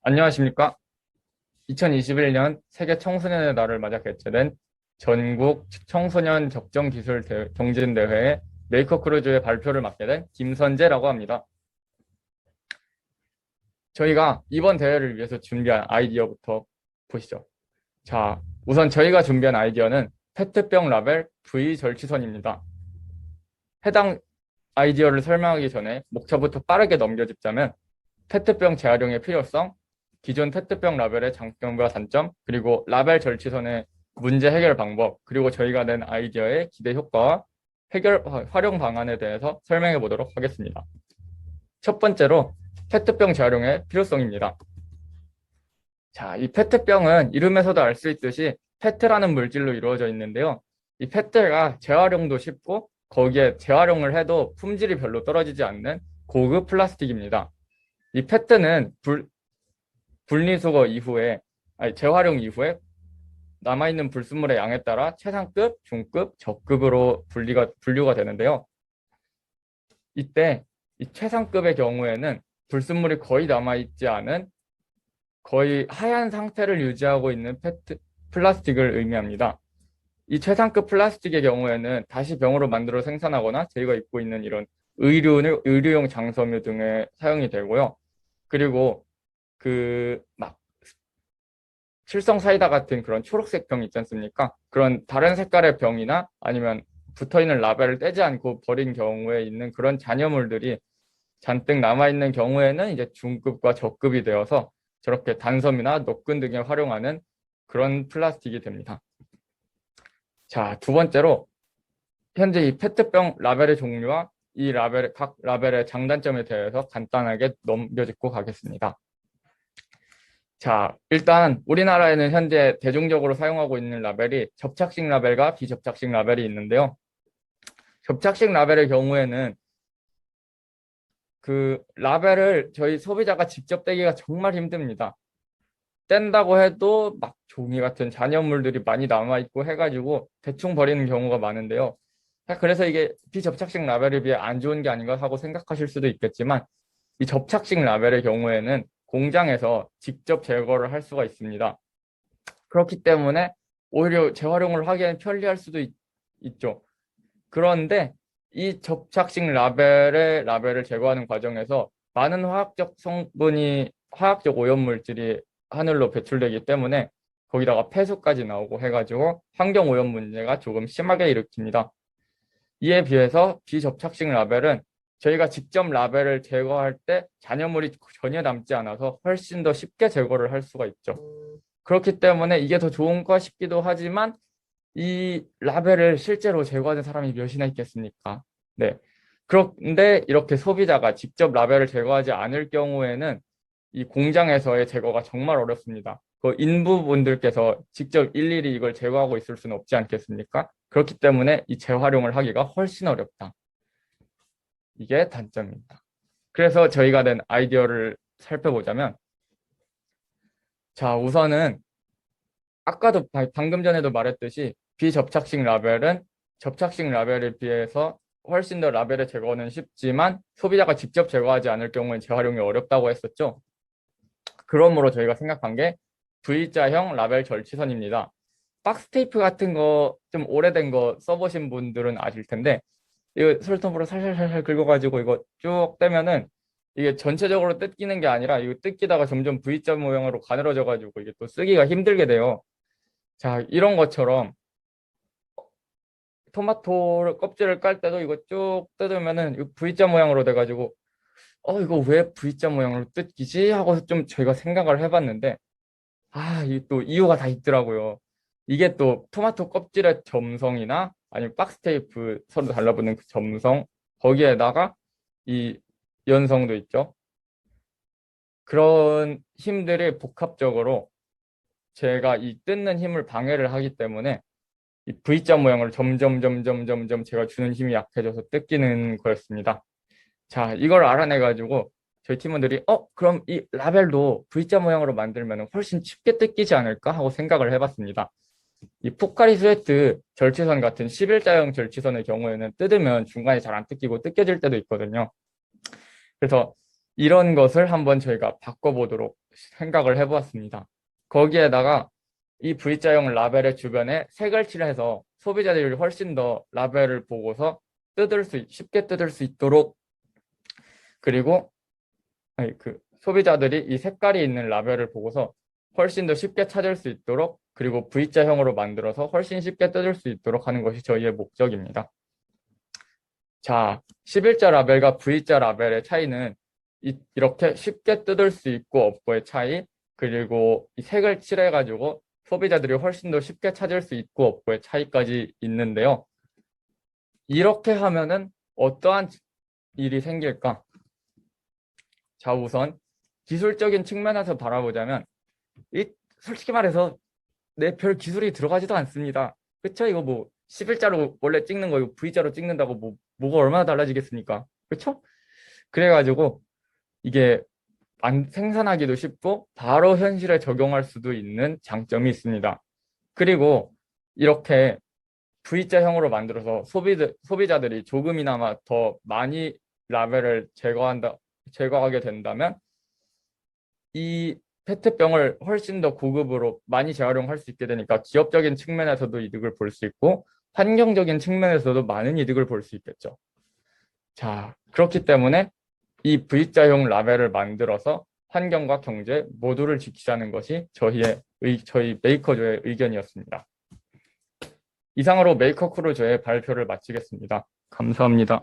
안녕하십니까? 2021년 세계 청소년의 날을 맞아 개최된 전국 청소년 적정기술 경진대회의 메이커 크루즈의 발표를 맡게 된 김선재라고 합니다. 저희가 이번 대회를 위해서 준비한 아이디어부터 보시죠. 자, 우선 저희가 준비한 아이디어는 페트병 라벨 V 절취선입니다. 해당 아이디어를 설명하기 전에 목차부터 빠르게 넘겨짚자면 페트병 재활용의 필요성, 기존 페트병 라벨의 장점과 단점, 그리고 라벨 절취선의 문제 해결 방법, 그리고 저희가 낸 아이디어의 기대 효과와 활용 방안에 대해서 설명해 보도록 하겠습니다. 첫 번째로 페트병 재활용의 필요성입니다. 자, 이 페트병은 이름에서도 알 수 있듯이 페트라는 물질로 이루어져 있는데요. 이 페트가 재활용도 쉽고 거기에 재활용을 해도 품질이 별로 떨어지지 않는 고급 플라스틱입니다. 이 페트는 분리수거 이후에, 재활용 이후에 남아있는 불순물의 양에 따라 최상급, 중급, 저급으로 분류가 되는데요. 이때 이 최상급의 경우에는 불순물이 거의 남아있지 않은 거의 하얀 상태를 유지하고 있는 플라스틱을 의미합니다. 이 최상급 플라스틱의 경우에는 다시 병으로 만들어 생산하거나 저희가 입고 있는 이런 의료용 장섬유 등에 사용이 되고요. 그리고 막 칠성 사이다 같은 그런 초록색 병 있지 않습니까? 그런 다른 색깔의 병이나 아니면 붙어있는 라벨을 떼지 않고 버린 경우에 있는 그런 잔여물들이 잔뜩 남아있는 경우에는 이제 중급과 저급이 되어서 저렇게 단섬이나 노끈 등에 활용하는 그런 플라스틱이 됩니다. 자, 두 번째로 현재 이 페트병 라벨의 종류와 각 라벨의 장단점에 대해서 간단하게 넘겨짚고 가겠습니다. 자, 일단 우리나라에는 현재 대중적으로 사용하고 있는 라벨이 접착식 라벨과 비접착식 라벨이 있는데요. 접착식 라벨의 경우에는 그 라벨을 저희 소비자가 직접 떼기가 정말 힘듭니다. 뗀다고 해도 막 종이 같은 잔여물들이 많이 남아있고 해가지고 대충 버리는 경우가 많은데요. 그래서 이게 비접착식 라벨에 비해 안 좋은 게 아닌가 하고 생각하실 수도 있겠지만 이 접착식 라벨의 경우에는 공장에서 직접 제거를 할 수가 있습니다. 그렇기 때문에 오히려 재활용을 하기에는 편리할 수도 있죠. 그런데 이 접착식 라벨을 제거하는 과정에서 많은 화학적 오염물질이 하늘로 배출되기 때문에 거기다가 폐수까지 나오고 해가지고 환경 오염 문제가 조금 심하게 일으킵니다. 이에 비해서 비접착식 라벨은 저희가 직접 라벨을 제거할 때 잔여물이 전혀 남지 않아서 훨씬 더 쉽게 제거를 할 수가 있죠. 그렇기 때문에 이게 더 좋은가 싶기도 하지만 이 라벨을 실제로 제거하는 사람이 몇이나 있겠습니까? 네. 그런데 이렇게 소비자가 직접 라벨을 제거하지 않을 경우에는 이 공장에서의 제거가 정말 어렵습니다. 그 인부분들께서 직접 일일이 이걸 제거하고 있을 수는 없지 않겠습니까? 그렇기 때문에 이 재활용을 하기가 훨씬 어렵다. 이게 단점입니다. 그래서 저희가 낸 아이디어를 살펴보자면, 자, 우선은 아까도 방금 전에도 말했듯이 비접착식 라벨은 접착식 라벨에 비해서 훨씬 더 라벨의 제거는 쉽지만 소비자가 직접 제거하지 않을 경우엔 재활용이 어렵다고 했었죠. 그러므로 저희가 생각한 게 V자형 라벨 절취선입니다. 박스 테이프 같은 거 좀 오래된 거 써보신 분들은 아실 텐데 이거 솔선으로 살살살살 긁어가지고 이거 쭉 떼면은 이게 전체적으로 뜯기는 게 아니라 이거 뜯기다가 점점 V자 모양으로 가늘어져가지고 이게 또 쓰기가 힘들게 돼요. 자, 이런 것처럼 토마토 껍질을 깔 때도 이거 쭉 뜯으면은 이거 V자 모양으로 돼가지고 이거 왜 V자 모양으로 뜯기지? 하고 좀 저희가 생각을 해봤는데 이 또 이유가 다 있더라고요. 이게 또 토마토 껍질의 점성이나 아니면 박스 테이프 서로 달라붙는 그 점성 거기에다가 이 연성도 있죠. 그런 힘들이 복합적으로 제가 이 뜯는 힘을 방해를 하기 때문에 이 V자 모양을 점점 제가 주는 힘이 약해져서 뜯기는 거였습니다. 자, 이걸 알아내가지고 저희 팀원들이 그럼 이 라벨도 V자 모양으로 만들면 훨씬 쉽게 뜯기지 않을까 하고 생각을 해봤습니다. 이 포카리 스웨트 절취선 같은 11자형 절취선의 경우에는 뜯으면 중간에 잘 안 뜯기고 뜯겨질 때도 있거든요. 그래서 이런 것을 한번 저희가 바꿔보도록 생각을 해보았습니다. 거기에다가 이 V자형 라벨의 주변에 색을 칠해서 소비자들이 훨씬 더 라벨을 보고서 쉽게 뜯을 수 있도록, 그리고 소비자들이 이 색깔이 있는 라벨을 보고서 훨씬 더 쉽게 찾을 수 있도록, 그리고 V자형으로 만들어서 훨씬 쉽게 뜯을 수 있도록 하는 것이 저희의 목적입니다. 자, 11자 라벨과 V자 라벨의 차이는 이렇게 쉽게 뜯을 수 있고 없고의 차이, 그리고 이 색을 칠해가지고 소비자들이 훨씬 더 쉽게 찾을 수 있고 없고의 차이까지 있는데요. 이렇게 하면은 어떠한 일이 생길까? 자, 우선 기술적인 측면에서 바라보자면 솔직히 말해서 내 별 기술이 들어가지도 않습니다. 그쵸? 이거 뭐 11자로 원래 찍는 거 이거 V자로 찍는다고 뭐가 얼마나 달라지겠습니까? 그쵸? 그래가지고 이게 생산하기도 쉽고 바로 현실에 적용할 수도 있는 장점이 있습니다. 그리고 이렇게 V자형으로 만들어서 소비자들이 조금이나마 더 많이 라벨을 제거하게 된다면 이 페트병을 훨씬 더 고급으로 많이 재활용할 수 있게 되니까 기업적인 측면에서도 이득을 볼 수 있고 환경적인 측면에서도 많은 이득을 볼 수 있겠죠. 자, 그렇기 때문에 이 V자형 라벨을 만들어서 환경과 경제 모두를 지키자는 것이 저희 메이커조의 의견이었습니다. 이상으로 메이커크루조의 발표를 마치겠습니다. 감사합니다.